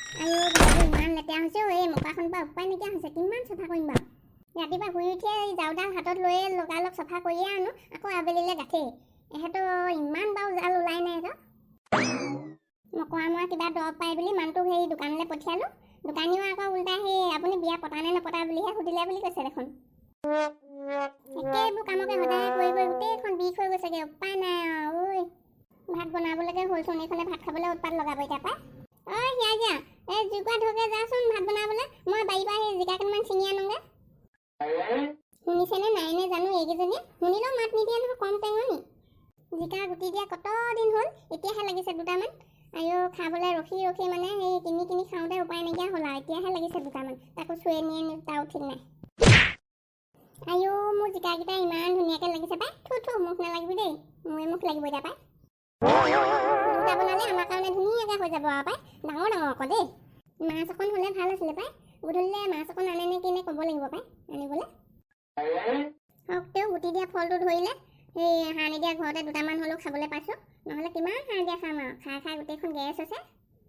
আইও ঘৰটো ইমান লেতেৰা হৈছে এই মকাখন পৰা উপায় নাইকিয়া হৈছে কিমান চাফা কৰিম বাৰু ৰাতিপুৱা শুই উঠিয়ে জাওডাল হাতত লৈয়ে লগালগ চাফা কৰিয়ে আনো আকৌ আবেলিলৈ গাঠেই এহেঁতৰ ইমান বাৰু জাল ওলাই নাই আকৌ মকৰা মৰা কিবা দৰৱ পাই বুলি মানুহটোক সেই দোকানলৈ পঠিয়ালোঁ দোকানীও আকৌ উল্টাই সেই আপুনি বিয়া পতা নে নপতা বুলিহে সুধিলে বুলি কৈছে দেখোন একেবোৰ কামকে সদায় কৰি কৰি গোটেইখন বিষ হৈ গৈছেগৈ উপায় নাই আৰু ঐ ভাত বনাবলৈকে হ'লচোন এইফালে ভাত খাবলৈ উৎপাত লগাব এতিয়া পাই ঐ সিয়া দিয়া এই জুইকুৰা ধৰকে যাচোন ভাত বনাবলৈ মই বাৰীৰ পৰা সেই জিকা কেইটামান ছিঙি আনোগৈ শুনিছেনে নাই নে জানো এইকেইজনীয়ে শুনিলেও মাত নিদিয়ে নহয় কম টেঙনি জিকা গুটি দিয়া কত দিন হ'ল এতিয়াহে লাগিছে দুটামান আইও খাবলৈ ৰখি ৰখি মানে সেই কিনি কিনি খাওঁতে উপায় নাইকিয়া হ'ল আৰু এতিয়াহে লাগিছে দুটামান তাকো চুৱে নিয়ে তাও ঠিক নাই আইও মোৰ জিকাকেইটা ইমান ধুনীয়াকৈ লাগিছে পাই থু মুখ নালাগিব দেই মোৰে মুখ লাগিব এতিয়া পাই দুটা বনালে আমাৰ কাৰণে ধুনীয়াকৈ হৈ যাব আৰু পাই ডাঙৰ ডাঙৰ আকৌ দেই মাছ অকণ হ'লে ভাল আছিলে পাই গধূলিলৈ মাছ অকণ আনে নে কিনে ক'ব লাগিব পাই আনিবলৈ হওক তেওঁ গুটি দিয়া ফলটো ধৰিলে সেই হাঁহ নিদিয়া ঘৰতে দুটামান হ'লেও খাবলৈ পাইছোঁ নহ'লে কিমান হাঁহ দিয়া খাম আৰু খাই খাই গোটেইখন গেছ আছে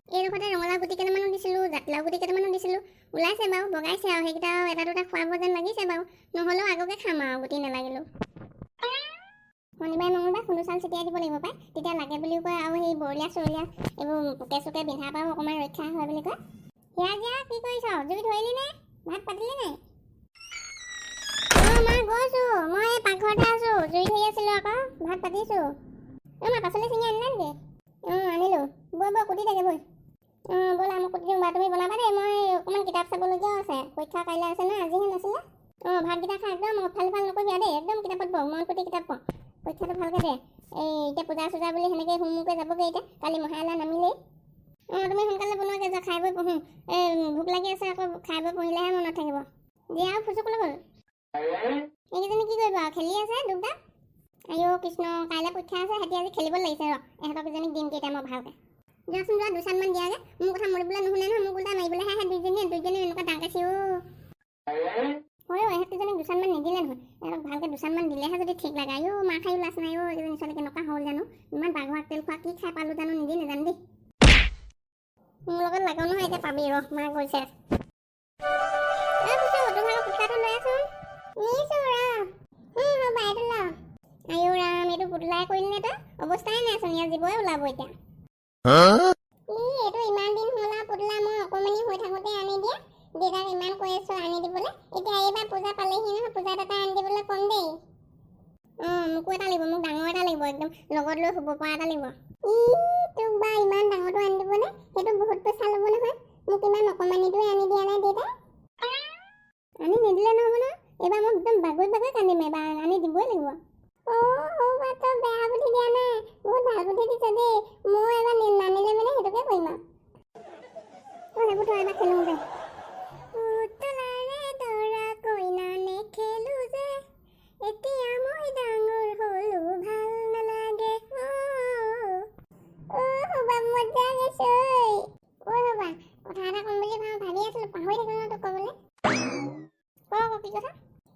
এইডোখৰতে ৰঙালাও গুটি কেইটামানো দিছিলোঁ জাতিলাও গুটি কেইটামানো দিছিলোঁ ওলাইছে বাৰু বগাইছে আৰু সেইকেইটা এটা দুটা খোৱাব যেন লাগিছে বাৰু নহ'লেও আগকে খাম আৰু গুটি নালাগিলেও শনিবাৰে মঙলবাৰে খুন্দু চাউল ছটিয়াই দিব লাগিব পাই তেতিয়া লাগে বুলিও কয় আৰু সেই বৰলীয়া চৰলীয়া এইবোৰ পোকে চোকে বিন্ধাৰ পৰাও অকণমান ৰক্ষা হয় বুলি কয় সেয়া দিয়া কি কৰিছ জুই ধৰিলি নে ভাত পাতিলি নাই মা গৈছোঁ মই এই পাকঘৰতে আছোঁ জুই ধৰি আছিলোঁ আকৌ ভাত পাতিছোঁ মা পাচলি ছিঙি আনিলা নেকি আনিলোঁ বৈ কুটি থাকে বৈ ব'লা মই কুটি দিওঁ বাৰু তুমি বনাবা দেই মই অকণমান কিতাপ চাবলগীয়াও আছে পৰীক্ষা কাইলৈ আছে না আজিহে নাছিলে ভাতকেইটা খাই একদম ফাল নকৰিবি দেই একদম কিতাপত বহ মন প্ৰতি কিতাপ পঢ় পৰীক্ষাটো ভালকৈ দে এই এতিয়া পূজা চূজা বুলি সেনেকৈ হুমুকৈ যাবগৈ এতিয়া কালি মহালয়া নামিলেই তুমি সোনকালে বনোৱাকৈ যা খাই বৈ পঢ়োঁ এই ভোক লাগি আছে আকৌ খাই বৈ পঢ়িলেহে মনত থাকিব দিয়া আৰু ফুচুকলৈ গ'ল এইকেইজনী কি কৰিব আৰু খেলি আছে দুটা আইও কৃষ্ণ কাইলৈ পৰীক্ষা আছে সিহঁতি আজি খেলিব লাগিছে ইহঁতক কেইজনীক দিম কেইটা মই ভালকৈ যোৱাচোন যোৱা দুচানমান দিয়াগে মোৰ কথা মৰিবলৈ নুশুনে নহয় মোক উল্টা মাৰিবলৈহে আহে দুইজনী এনেকুৱা ডাঙকাইছে হয় ইহঁতকেইজনীক দুচানমান নিদিলে নহয় ইহঁতক ভালকৈ দুচানমান দিলেহে যদি ঠিক লাগে আইও মাৰ খায়ো লাজ নাই এইকেইজনী ছোৱালী কেনেকুৱা হ'ল জানো ইমান বাঘৰ তেল খোৱা কি খাই পালোঁ জানো নিদি নাজানো দেই মোৰ লগত লাগো নহয় এতিয়া পাবি মা গৈছে আইও ৰাম এইটো পুতলাই কৰিলি নে তই অৱস্থাই নাই চোন ইয়াৰ জীৱই ওলাব এতিয়া এইটো ইমান দিন হ'ল আৰু পুতলা মই অকণমানি হৈ থাকোঁতে আনি দিয়া দেউতাক ইমান কৈ আছোঁ আনি দিবলৈ এতিয়া এইবাৰ পূজা পালেহি নহয় পূজাত এটা আনি দিবলৈ ক'ম দেই মোকো এটা লাগিব মোক ডাঙৰ এটা লাগিব একদম লগত লৈ শুব পৰা এটা লাগিব তোক বা ইমান ডাঙৰটো আনি দিবনে সেইটো বহুত পইচা ল'ব নহয় মোক ইমান অকণমানিটোৱে আনি দিয়া নাই দেউতাই আনি নিদিলে নহ'ব নহয় এইবাৰ মই একদম বাগৰি কান্দিম এইবাৰ আনি দিবই লাগিব তই বেয়া বুদ্ধি দিয়া নাই বহুত ভাল বুদ্ধি দিছ দেই মই এবাৰ নানিলে মানে সেইটোকে কৰিম আৰু সেইবোৰ থৈ এবাৰ খেলোঁ দে পুতলাৰে দৰা কইনা নেখেলো যে এতিয়া মই ডাঙৰ হ'লো ভাল নালাগে মজা গৈছে ৰ'বা কথা এটা ক'ম বুলি ভাবি আছিলোঁ পাহৰি থাকিলোঁ ন তোক ক'বলৈ কি কথা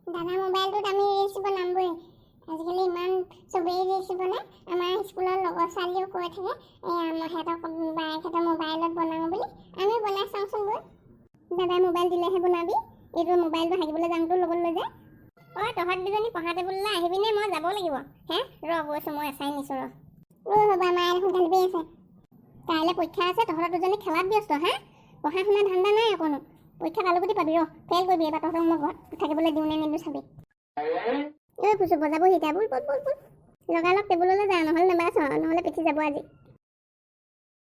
দাদা মোবাইলটোত আমি ৰিলচ বনামগৈ আজিকালি ইমান চবেই ৰিলচ বনায় আমাৰ স্কুলৰ লগৰ ছোৱালীও কৈ থাকে সিহঁতক বাইকহঁতৰ মোবাইলত বনাওঁ বুলি আমি বনাই চাওঁচোন গৈ দাদাই মোবাইল দিলেহে বনাবি এইটো মোবাইলটো হাগিবলৈ যাওঁতো লগত লৈ যায় তহঁত দুজনী পঢ়া টেবুললৈ আহিবিনে মই যাব লাগিব গৈছোঁ মই এচাই নিছোঁ ৰ'বা মায়ে দেখোন কান্দিবি আছে কাইলৈ পৰীক্ষা আছে তহঁতৰ দুজনী খেলাত ব্যস্ত পঢ়া শুনা ধান্দা নাই অকণো পৰীক্ষা কালুকুটি পাবি ফেইল কৰিবি এবাৰ তহঁতক মই ঘৰত থাকিবলৈ দিওঁ নে নিদিওঁ চাবি ফুচু বজাবহি এতিয়া বল লগালগ টেবুললৈ যা নহ'লে নেবাচ নহ'লে পিঠি যাব আজি